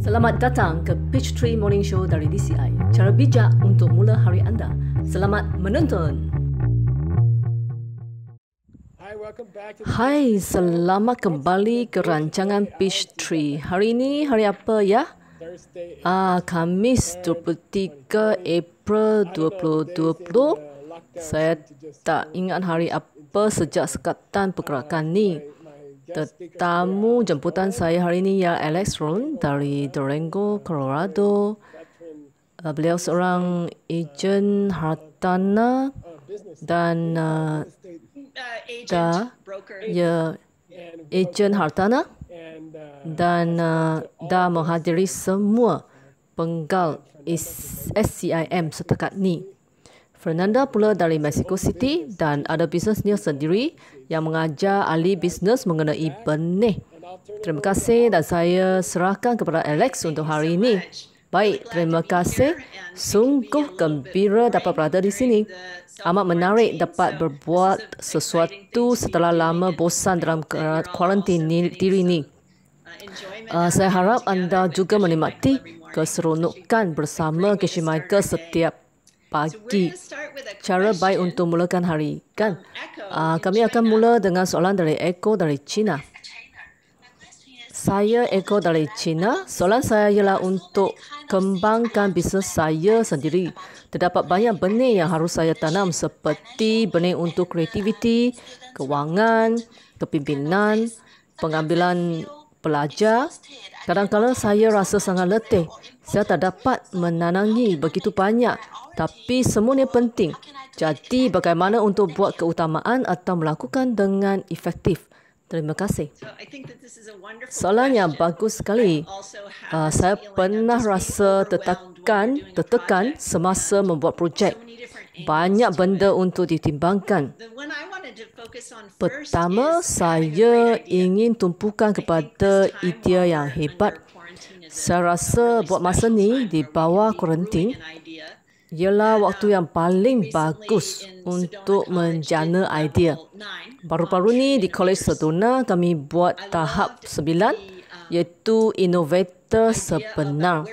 Selamat datang ke Peachtree Morning Show dari DCI. Cara bijak untuk mula hari anda. Selamat menonton. Hai, selamat kembali ke rancangan Peachtree. Hari ini hari apa ya? Khamis 23 April 2020. Saya tak ingat hari apa sejak sekatan pergerakan ni. Tetamu jemputan saya hari ini ialah Alex Ron dari Durango, Colorado. Beliau seorang ejen hartanah dan ejen hartanah dan dah menghadiri semua penggal SCIM setakat ni. Fernanda pula dari Mexico City dan ada bisnesnya sendiri yang mengajar ahli bisnes mengenai benih. Terima kasih dan saya serahkan kepada Alex untuk hari ini. Baik, terima kasih. Sungguh gembira dapat berada di sini. Amat menarik dapat berbuat sesuatu setelah lama bosan dalam kuarantin diri ini. Saya harap anda juga menikmati keseronokan bersama Casey Michael setiap pagi. Cara baik untuk mulakan hari, kan? Kami akan mula dengan soalan dari Echo dari China. Saya Echo dari China. Soalan saya ialah untuk kembangkan bisnes saya sendiri. Terdapat banyak benih yang harus saya tanam seperti benih untuk kreativiti, kewangan, kepimpinan, pengambilan pelajar. Kadang-kadang saya rasa sangat letih. Saya tak dapat menanangi begitu banyak. Tapi semuanya penting. Jadi bagaimana untuk buat keutamaan atau melakukan dengan efektif? Terima kasih. Soalan yang bagus sekali. Saya pernah rasa tertekan semasa membuat projek. Banyak benda untuk ditimbangkan. Pertama, saya ingin tumpukan kepada idea yang hebat. Saya rasa buat masa ni di bawah kuarantin ialah waktu yang paling bagus untuk menjana idea. Baru-baru ni di Kolej Sedona kami buat tahap 9 iaitu Innovator Sebenar.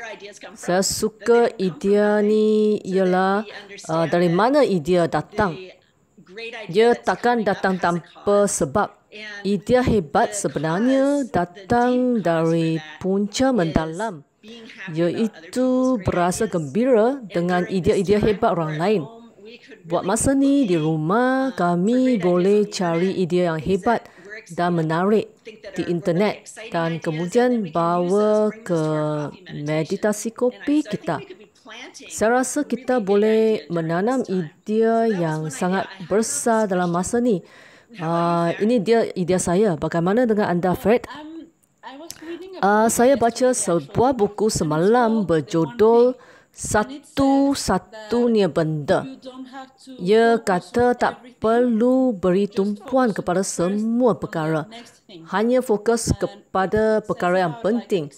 Saya suka idea ni ialah dari mana idea datang. Dia takkan datang tanpa sebab. Idea hebat sebenarnya datang dari punca mendalam, iaitu berasa gembira dengan idea-idea hebat orang lain. Buat masa ni di rumah, kami boleh cari idea yang hebat dan menarik di internet dan kemudian bawa ke meditasi kopi kita. Saya rasa kita boleh menanam idea yang sangat besar dalam masa ni. Ini dia idea saya. Bagaimana dengan anda, Fred? Saya baca sebuah buku semalam berjudul Satu-Satunya Benda. Ia kata tak perlu beri tumpuan kepada semua perkara. Hanya fokus kepada perkara yang penting.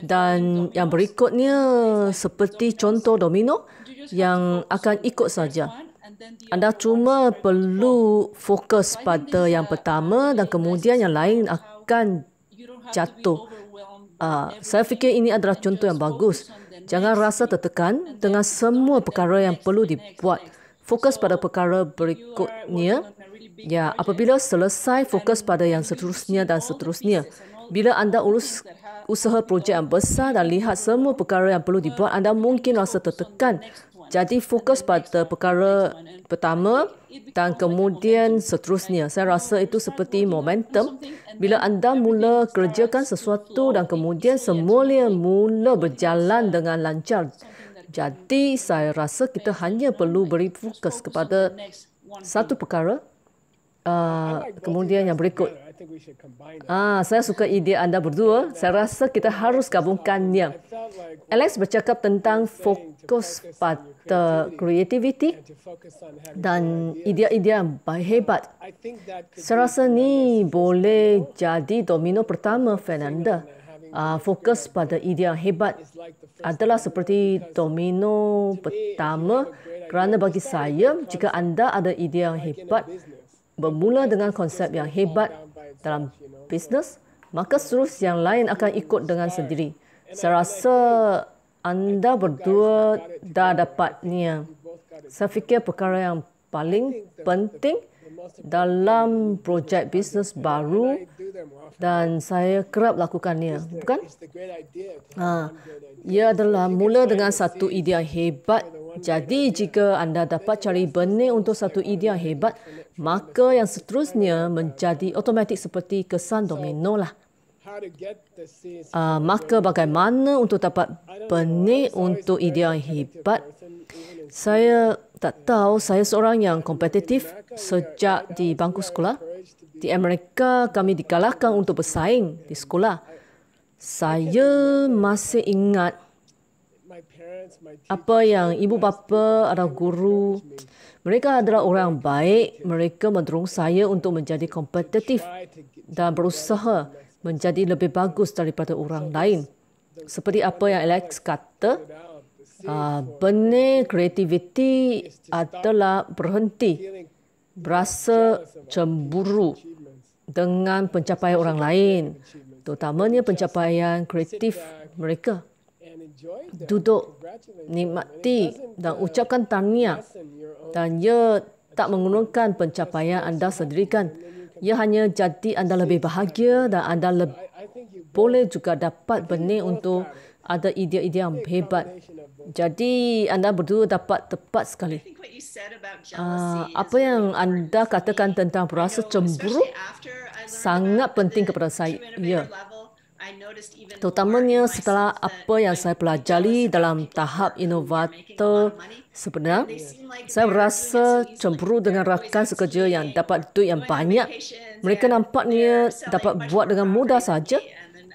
Dan yang berikutnya seperti contoh domino yang akan ikut saja. Anda cuma perlu fokus pada yang pertama dan kemudian yang lain akan jatuh. Saya fikir ini adalah contoh yang bagus. Jangan rasa tertekan dengan semua perkara yang perlu dibuat. Fokus pada perkara berikutnya. Ya, apabila selesai, fokus pada yang seterusnya dan seterusnya. Bila anda urus usaha projek yang besar dan lihat semua perkara yang perlu dibuat, anda mungkin rasa tertekan. Jadi fokus pada perkara pertama dan kemudian seterusnya. Saya rasa itu seperti momentum. Bila anda mula kerjakan sesuatu dan kemudian semuanya mula berjalan dengan lancar. Jadi saya rasa kita hanya perlu beri fokus kepada satu perkara. Kemudian yang berikut. Saya suka ide anda berdua. Saya rasa kita harus gabungkannya. Alex bercakap tentang fokus pada kreativiti dan idea-idea yang hebat. Saya rasa ni boleh jadi domino pertama, Fernanda. Fokus pada idea yang hebat adalah seperti domino pertama kerana bagi saya, jika anda ada idea yang hebat, bermula dengan konsep yang hebat dalam bisnes, maka seterusnya yang lain akan ikut dengan sendiri. Saya rasa anda berdua dah dapatnya. Saya fikir perkara yang paling penting dalam projek bisnes baru dan saya kerap lakukannya, bukan? Ia adalah mula dengan satu idea hebat. Jadi jika anda dapat cari benih untuk satu idea hebat, maka yang seterusnya menjadi automatik seperti kesan domino lah. Maka bagaimana untuk dapat benih untuk idea yang hebat? Saya tak tahu. Saya seorang yang kompetitif sejak di bangku sekolah. Di Amerika, kami digalakkan untuk bersaing di sekolah. Saya masih ingat apa yang ibu bapa atau guru, mereka adalah orang baik. Mereka mendorong saya untuk menjadi kompetitif dan berusaha menjadi lebih bagus daripada orang lain. Seperti apa yang Alex kata, benih kreativiti adalah berhenti berasa cemburu dengan pencapaian orang lain, terutamanya pencapaian kreatif mereka. Duduk, nikmati dan ucapkan tahniah. Dan ia tak menggunakan pencapaian anda sendiri kan. Ia hanya jadi anda lebih bahagia dan anda boleh juga dapat benih untuk ada ide-ide yang hebat. Jadi anda berdua dapat tepat sekali. Apa yang anda katakan tentang rasa cemburu sangat penting kepada saya. Terutamanya setelah apa yang saya pelajari dalam tahap inovator sebenar, saya rasa cemburu dengan rakan sekerja yang dapat duit yang banyak. Mereka nampaknya dapat buat dengan mudah saja.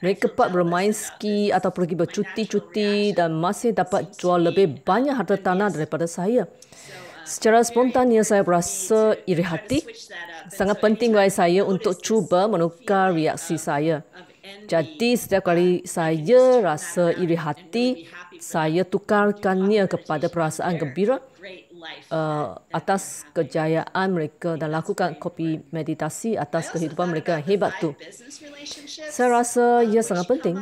Mereka dapat bermain ski atau pergi bercuti-cuti dan masih dapat jual lebih banyak harta tanah daripada saya. Secara spontannya saya berasa iri hati. Sangat penting bagi saya untuk cuba menukar reaksi saya. Jadi setiap kali saya rasa iri hati, saya tukarkannya kepada perasaan gembira atas kejayaan mereka dan lakukan kopi meditasi atas kehidupan mereka yang hebat tu. Saya rasa ia sangat penting.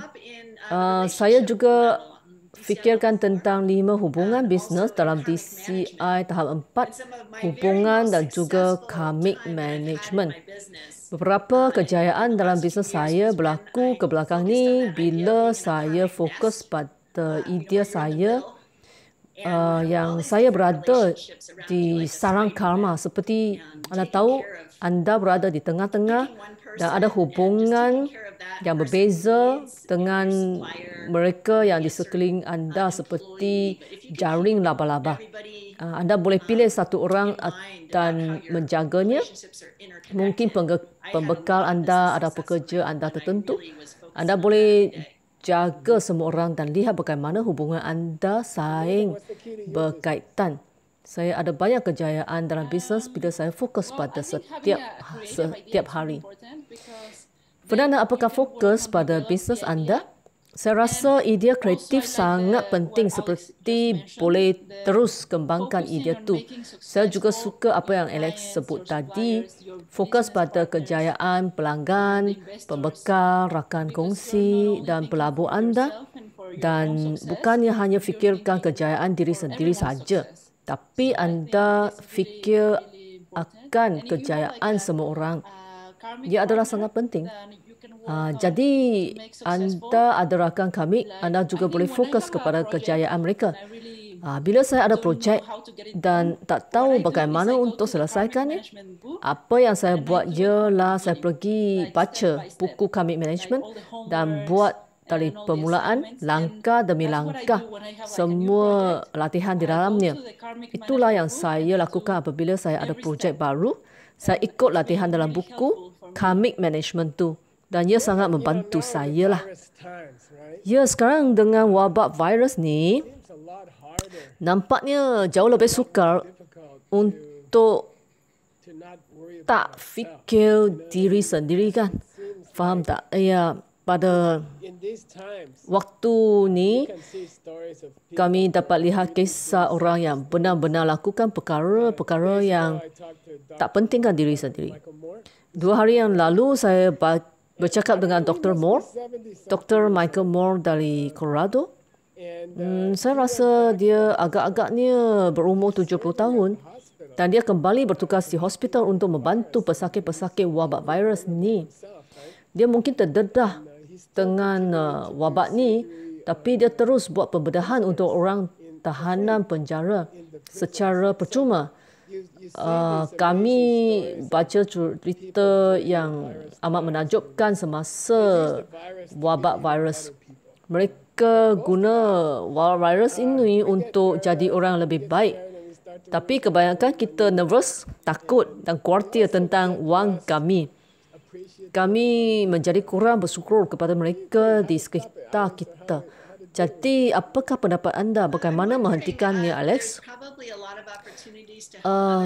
Saya juga fikirkan tentang 5 hubungan bisnes dalam DCI tahap 4, hubungan dan juga karmic management. Beberapa kejayaan dalam bisnes saya berlaku ke belakang ni bila saya fokus pada idea saya yang saya berada di sarang karma. Seperti anda tahu, anda berada di tengah-tengah dan ada hubungan yang berbeza dengan mereka yang di sekeliling anda seperti jaring laba-laba. Anda boleh pilih satu orang dan menjaganya. Mungkin pembekal anda ada pekerja anda tertentu. Anda boleh jaga semua orang dan lihat bagaimana hubungan anda saling berkaitan. Saya ada banyak kejayaan dalam bisnes bila saya fokus pada setiap hari. Fernanda, apakah fokus pada bisnes anda? Saya rasa idea kreatif sangat penting seperti boleh terus kembangkan idea tu. Saya juga suka apa yang Alex sebut tadi, fokus pada kejayaan pelanggan, pembekal, rakan kongsi dan pelabur anda. Dan bukannya hanya fikirkan kejayaan diri sendiri saja, tapi anda fikir akan kejayaan semua orang. Ia adalah sangat penting. Jadi anda ada rakan kami, anda juga boleh fokus kepada kejayaan mereka. Bila saya ada projek dan tak tahu bagaimana untuk selesaikannya, apa yang saya buat ialah saya pergi baca buku Karmic Management dan buat dari permulaan, langkah demi langkah, semua latihan di dalamnya. Itulah yang saya lakukan apabila saya ada projek baru. Saya ikut latihan dalam buku Karmic Management tu. Dan ia sangat membantu saya lah. Ya, sekarang dengan wabak virus ni, nampaknya jauh lebih sukar untuk tak fikir diri sendiri kan. Faham tak? Ya, pada waktu ni, kami dapat lihat kisah orang yang benar-benar lakukan perkara-perkara yang tak pentingkan diri sendiri. 2 hari yang lalu, saya bercakap dengan Dr. Moore, Dr. Michael Moore dari Colorado. Saya rasa dia agak-agaknya berumur 70 tahun dan dia kembali bertugas di hospital untuk membantu pesakit-pesakit wabak virus ni. Dia mungkin terdedah dengan wabak ni, tapi dia terus buat pembedahan untuk orang tahanan penjara secara percuma. Kami baca cerita yang amat menakjubkan semasa wabak virus. Mereka guna virus ini untuk jadi orang lebih baik. Tapi kebanyakan kita nervous, takut dan khawatir tentang wang kami. Kami menjadi kurang bersyukur kepada mereka di sekitar kita. Jadi, apakah pendapat anda? Bagaimana menghentikannya, Alex?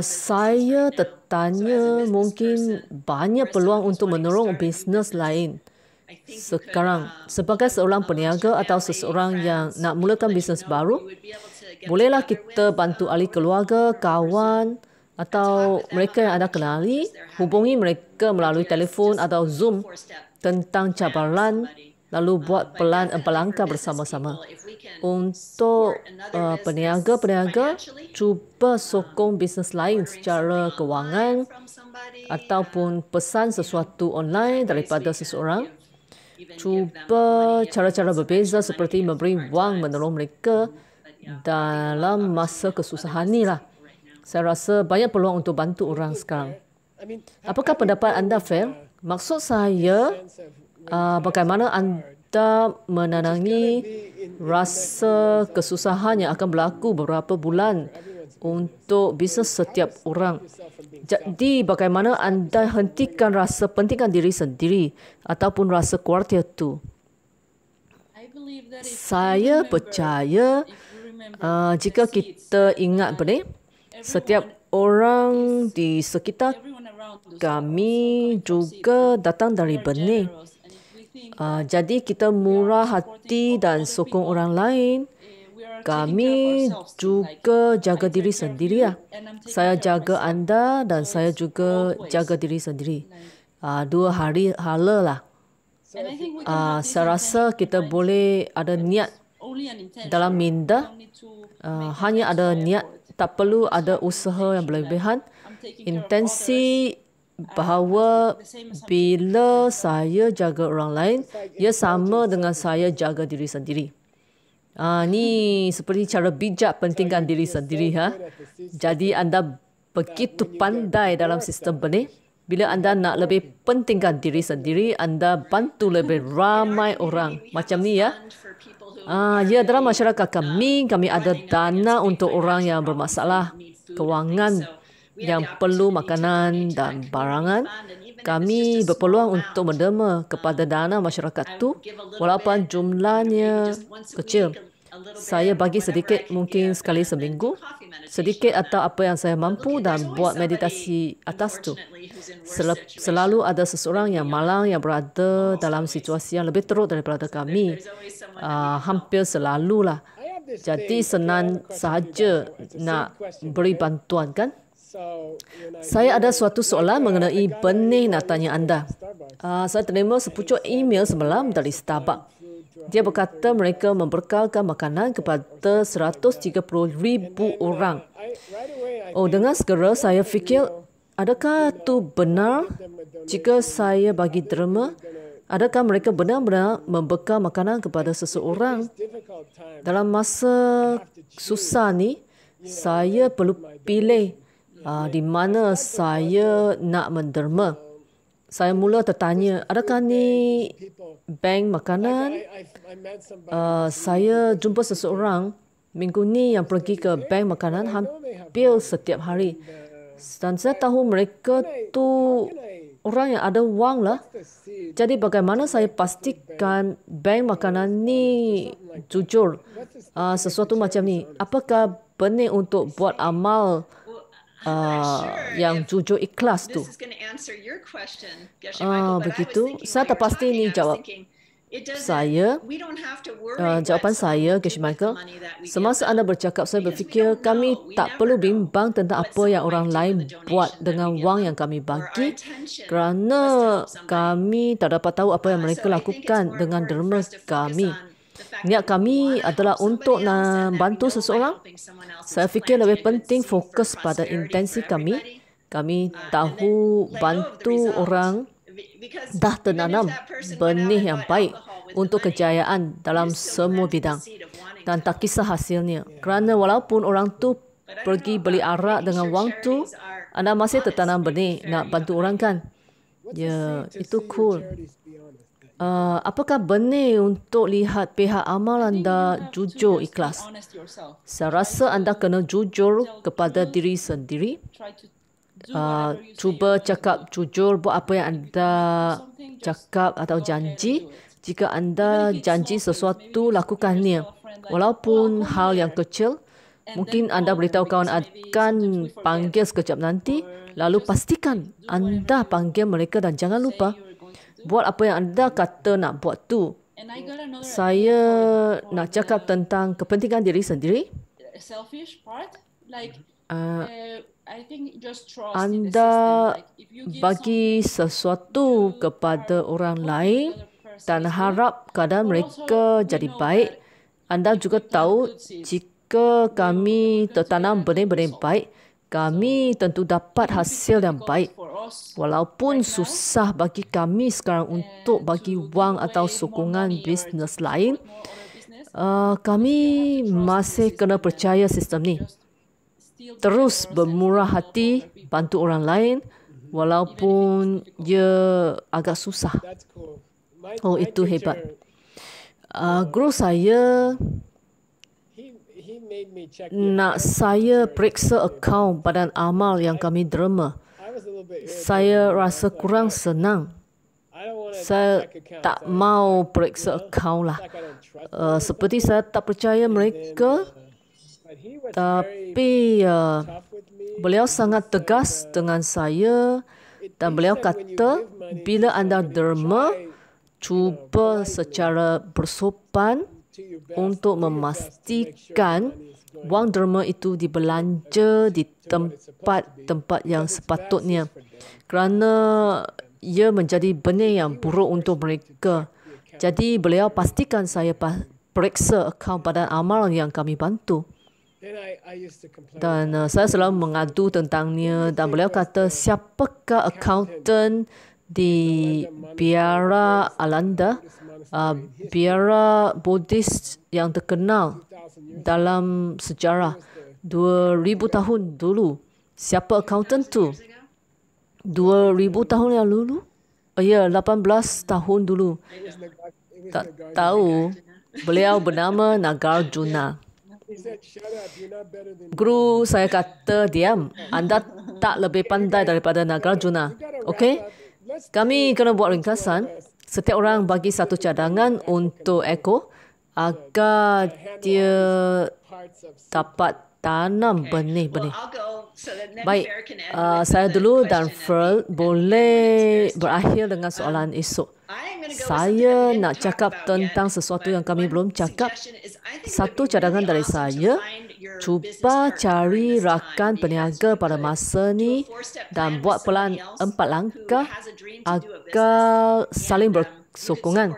Saya tertanya mungkin banyak peluang untuk menolong bisnes lain. Sekarang, sebagai seorang peniaga atau seseorang yang nak mulakan bisnes baru, bolehlah kita bantu ahli keluarga, kawan atau mereka yang anda kenali, hubungi mereka melalui telefon atau Zoom tentang cabaran, lalu buat pelan 4 langkah bersama-sama. Untuk peniaga-peniaga, cuba sokong bisnes lain secara kewangan ataupun pesan sesuatu online daripada seseorang. Cuba cara-cara berbeza seperti memberi wang menolong mereka dalam masa kesusahan ni lah. Saya rasa banyak peluang untuk bantu orang sekarang. Apakah pendapat anda, Phil? Maksud saya, bagaimana anda menenangi rasa kesusahan yang akan berlaku beberapa bulan untuk bisnes setiap orang. Jadi, bagaimana anda hentikan rasa pentingkan diri sendiri ataupun rasa khawatir itu? Saya percaya jika kita ingat benih, setiap orang di sekitar kami juga datang dari benih. Jadi kita murah hati dan sokong orang lain. Kami juga jaga diri sendiri. Saya jaga anda dan saya juga jaga diri sendiri. 2 hari hala lah. Saya rasa kita boleh ada niat dalam minda. Hanya ada niat, tak perlu ada usaha yang berlebihan. Intensi bahawa bila saya jaga orang lain, ia sama dengan saya jaga diri sendiri. Ni seperti cara bijak pentingkan diri sendiri. Jadi anda begitu pandai dalam sistem benih. Bila anda nak lebih pentingkan diri sendiri, anda bantu lebih ramai orang. Macam ni ya. Ya, dalam masyarakat kami ada dana untuk orang yang bermasalah kewangan, yang perlu makanan dan barangan. Kami berpeluang untuk menderma kepada dana masyarakat tu walaupun jumlahnya kecil. Saya bagi sedikit, mungkin sekali seminggu, sedikit atau apa yang saya mampu dan buat meditasi atas tu. Selalu ada seseorang yang malang yang berada dalam situasi yang lebih teruk daripada kami. Hampir selalulah. Jadi senang sahaja nak beri bantuan kan? Saya ada suatu soalan mengenai benih nak tanya anda. Saya terima sepucuk email semalam dari Starbucks. Dia berkata mereka membekalkan makanan kepada 130,000 orang. Dengan segera saya fikir, adakah itu benar jika saya bagi derma? Adakah mereka benar-benar membekal makanan kepada seseorang? Dalam masa susah ni, saya perlu pilih di mana saya nak menderma. Saya mula tertanya, adakah ni bank makanan? Saya jumpa seseorang minggu ni yang pergi ke bank makanan hampir setiap hari. Dan saya tahu mereka tu orang yang ada wang lah. Jadi bagaimana saya pastikan bank makanan ni jujur? Sesuatu macam ni. Apakah benih untuk buat amal yang jujur ikhlas tu? Begitu. Saya tak pasti ni jawab. Saya, jawapan saya, Coach Michael, semasa anda bercakap, saya berfikir kami tak perlu bimbang tentang apa yang orang lain buat dengan wang yang kami bagi, kerana kami tak dapat tahu apa yang mereka lakukan dengan derma kami. Niat kami adalah untuk membantu seseorang. Saya fikir lebih penting fokus pada intensi kami. Kami tahu bantu orang dah tertanam benih yang baik untuk kejayaan dalam semua bidang dan tak kisah hasilnya. Kerana walaupun orang tu pergi beli arak dengan wang tu, anda masih tertanam benih nak bantu orang kan? Ya, itu cool. Apakah benih untuk lihat pihak amal anda jujur ikhlas? Saya rasa anda kena jujur kepada diri sendiri. Cuba cakap jujur, buat apa yang anda cakap atau janji. Jika anda janji sesuatu, lakukannya. Walaupun hal yang kecil, mungkin anda beritahu kawan akan panggil sekejap nanti, lalu pastikan anda panggil mereka dan jangan lupa buat apa yang anda kata nak buat tu. Saya nak cakap tentang kepentingan diri sendiri. Anda bagi sesuatu kepada orang lain dan harap keadaan mereka jadi baik. Anda juga tahu jika kami tertanam benih-benih baik, kami tentu dapat hasil yang baik. Walaupun susah bagi kami sekarang untuk bagi wang atau sokongan bisnes lain, kami masih kena percaya sistem ni. Terus bermurah hati, bantu orang lain, walaupun ia agak susah. Oh, itu hebat. Guru saya nak saya periksa akaun badan amal yang kami derma. Saya rasa kurang senang. Saya tak mau periksa akaun lah. Seperti saya tak percaya mereka. Tapi beliau sangat tegas dengan saya dan beliau kata, bila anda derma, cuba secara bersopan untuk memastikan wang derma itu dibelanja di tempat-tempat yang sepatutnya. Kerana ia menjadi benih yang buruk untuk mereka. Jadi beliau pastikan saya periksa akaun badan amal yang kami bantu. Dan saya selalu mengadu tentangnya dan beliau kata, siapakah accountant di biara Alanda, biara Buddhis yang terkenal dalam sejarah 2000 tahun dulu? Siapa accountant tu? 2000 tahun yang dulu? Ya, 18 tahun dulu. Tak tahu. Beliau bernama Nagarjuna. Guru saya kata, diam. Anda tak lebih pandai daripada Nagarjuna. Okey? Kami kena buat ringkasan. Setiap orang bagi satu cadangan untuk Eko agar dia dapat tanam benih-benih. Baik, saya dulu dan Ferl boleh berakhir dengan soalan esok. Saya nak cakap tentang sesuatu yang kami belum cakap. Satu cadangan dari saya, cuba cari rakan peniaga pada masa ni dan buat pelan 4 langkah agar saling bersokongan.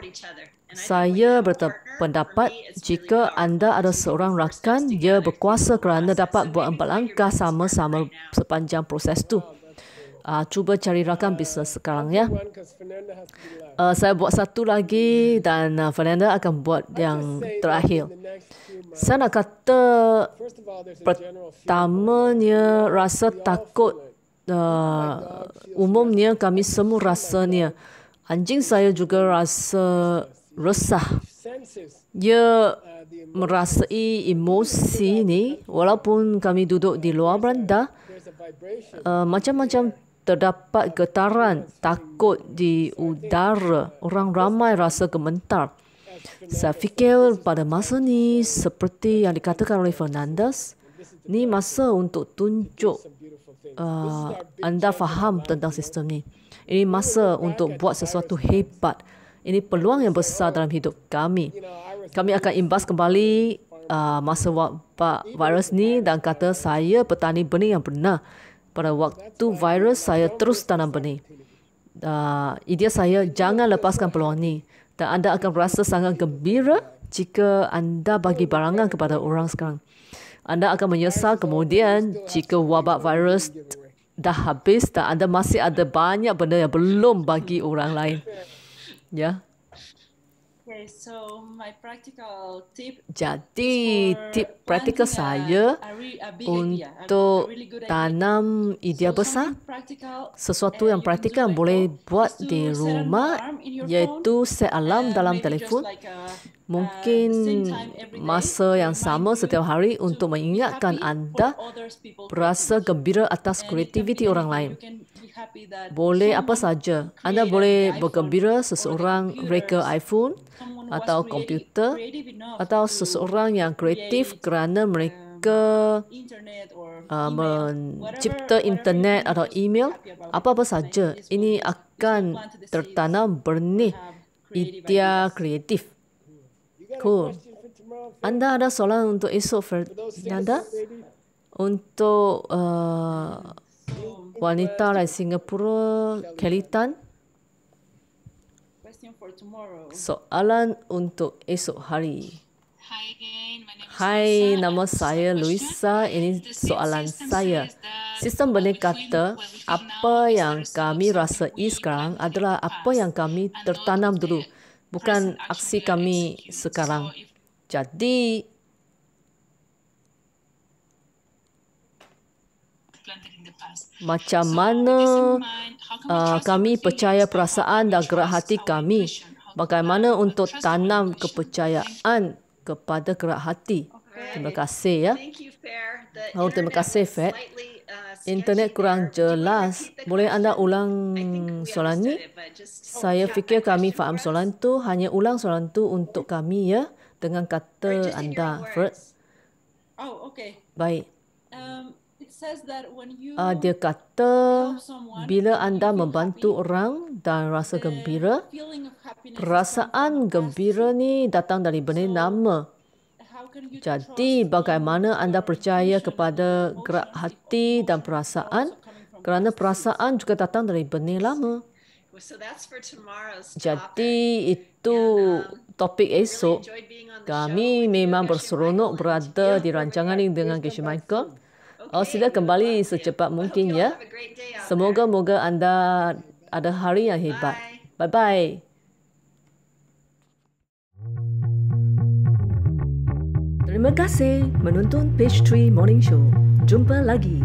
Saya berpendapat jika anda ada seorang rakan, dia berkuasa kerana dapat buat 4 langkah sama-sama sepanjang proses tu. Cuba cari rakan bisnes sekarang ya. Saya buat satu lagi dan Fernanda akan buat yang terakhir. Saya nak kata pertamanya rasa takut umumnya kami semua rasanya. Anjing saya juga rasa resah. Dia merasai emosi ni walaupun kami duduk di luar beranda. Macam-macam terdapat getaran, takut di udara. Orang ramai rasa gemetar. Saya fikir pada masa ni, seperti yang dikatakan oleh Fernandes, ni masa untuk tunjuk anda faham tentang sistem ni. Ini masa untuk buat sesuatu hebat. Ini peluang yang besar dalam hidup kami. Kami akan imbas kembali masa wabak virus ni dan kata saya petani benih yang benar. Pada waktu virus saya terus tanam benih. Idea saya jangan lepaskan peluang ni. Dan anda akan berasa sangat gembira jika anda bagi barangan kepada orang sekarang. Anda akan menyesal kemudian jika wabak virus dah habis dan anda masih ada banyak benda yang belum bagi orang lain. Ya. Okay, so my practical tip. Jadi tip praktikal saya untuk tanam idea besar, sesuatu yang praktikal yang boleh buat di rumah, iaitu set alarm dalam telefon. Mungkin masa yang sama setiap hari untuk mengingatkan anda berasa gembira atas kreativiti orang lain. Boleh apa saja. Anda boleh bergembira seseorang reka iPhone atau komputer, atau seseorang yang kreatif kerana mereka mencipta internet atau email. Apa-apa saja. Ini akan tertanam benih idea kreatif. Cool. Anda ada soalan untuk esok, Fernanda? Untuk wanita dari Singapura, Kelly Tan? Soalan untuk esok hari. Hai, nama saya Luisa. Ini soalan saya. Sistem benih kata, apa yang kami rasai sekarang adalah apa yang kami tertanam dulu. Bukan aksi kami sekarang. Jadi, macam mana kami percaya perasaan dan gerak hati kami? Bagaimana untuk tanam kepercayaan kepada gerak hati? Terima kasih ya. Oh, terima kasih, Fed. Internet kurang jelas. Boleh anda ulang soalan ni? Saya fikir kami faham soalan tu. Hanya ulang soalan tu untuk kami ya. Dengan kata anda, Fred. Baik. Dia kata bila anda membantu orang dan rasa gembira, perasaan gembira ni datang dari benih nama. Jadi bagaimana anda percaya kepada gerak hati dan perasaan? Kerana perasaan juga datang dari benih lama. Jadi itu topik esok. Kami memang berseronok berada di rancangan ini dengan Geshe Michael. Sila kembali secepat mungkin ya. Semoga-moga anda ada hari yang hebat. Bye-bye. Terima kasih menonton Page 3 Morning Show. Jumpa lagi.